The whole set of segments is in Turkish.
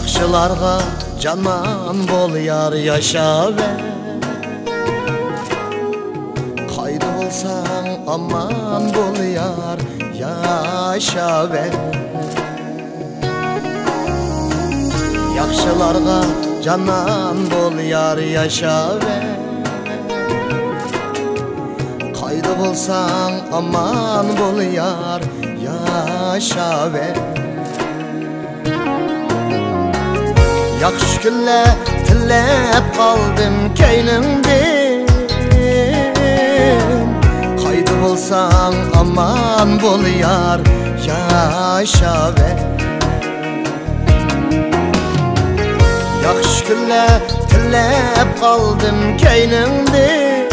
Yaxşılarga canan bol yar yaşa ver. Kaydı bulsan aman bol yar yaşa ver. Yaxşılarga canan bol yar yaşa ver. Kaydı bulsan aman bol yar yaşa ver. Yaxşı günler tilep kaldım keynimden. Kaydı bulsan aman bol yar yaşa ver. Yaxşı günler tilep kaldım keynimden.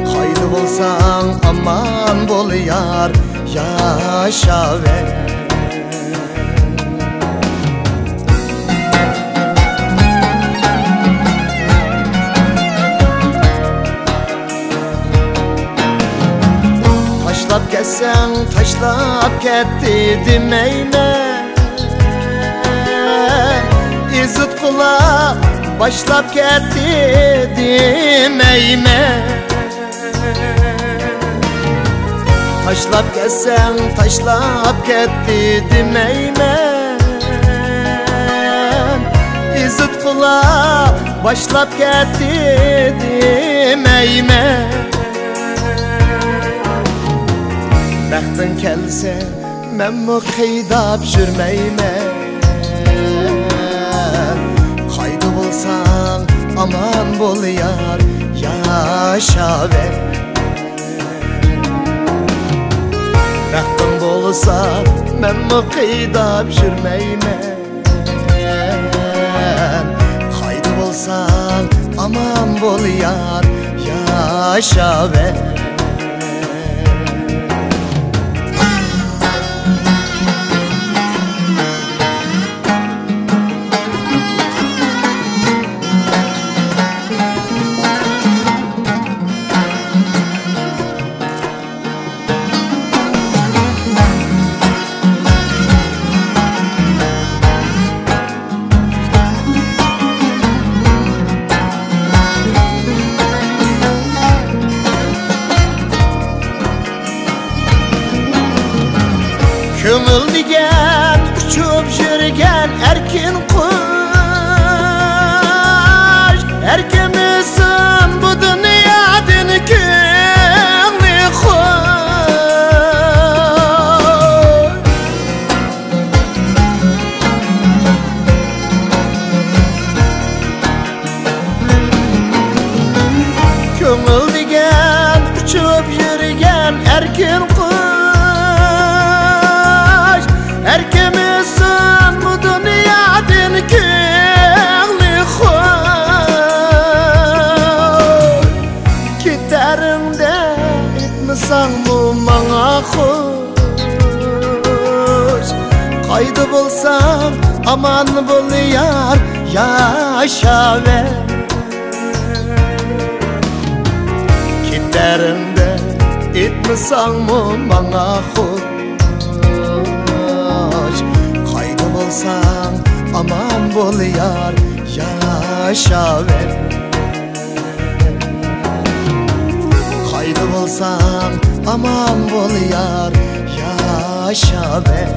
Kaydı bulsan aman bol yar yaşa ver. Taşlap kesen taşlap ketti demeyme. İzit kula başlap ketti demeyme. Taşlap kesen taşlap ketti demeyme. İzit kula başlap ketti demeyme. Bəxtin kəlsə, mən bu qeydab sürməyimə. Qaydı bulsan, aman bol yar, yaşa ver. Bəxtin bolsa, mən bu qeydab sürməyimə. Qaydı bulsan, aman bol yar, yaşa ver. Kömül digen uçup jürgen erkin kuş. Erkimizsin bu dünyadan köngli hoş. Kömül digen uçup jürgen erkin kuş. Erkimizsin bu dünyadan köngli hoş. Kiterimde etmisan bu bana hoş. Kaydı bulsam aman bul yar yaşa ver. Kiterimde etmisan bu bana hoş. Kaydı bulsan aman bol yar yaşa ver. Kaydı bulsan aman bol yar yaşa ver.